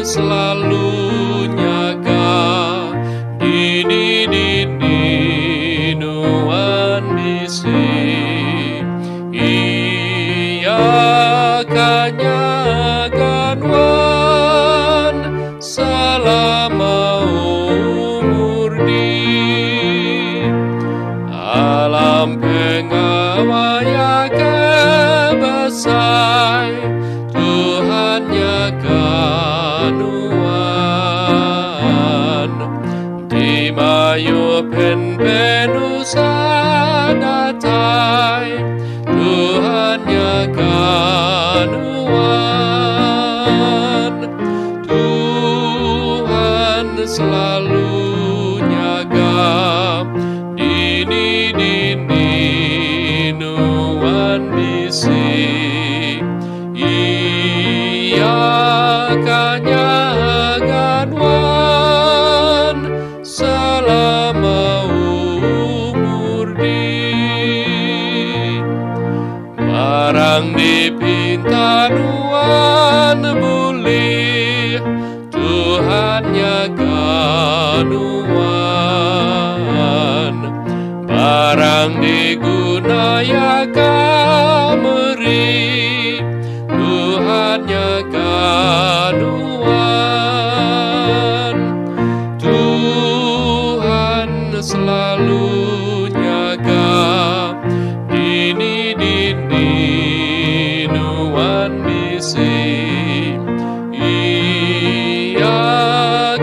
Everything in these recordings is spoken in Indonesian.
selalu nyaga dini nuan bisi ia kanyagan wan selama umur di alam pengawaya kebesai Tuhan nyagan wan di mayu penusa datai Tuhan nyagan wan Tuhan selalu nyaga dini nuan bisi ia kanyagan wan selama umur di barang dipinta nuan buli Tuhan nyaga nuan barang digunaya kameri Tuhan nyaga nuan Tuhan selalu nyaga dini nuan bisi ia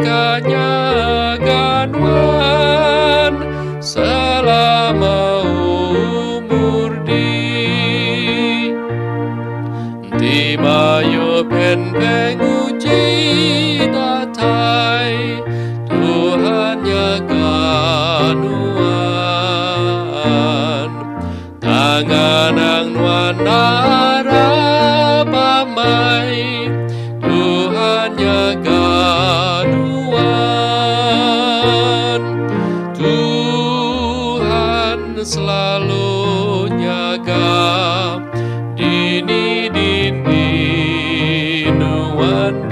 kanyagan wan selama umur di mayu penguji datai Tuhan nyagan wan tanganang nuan pamai Tuhan nyagan wan Tuhan selalu nyaga dini nuan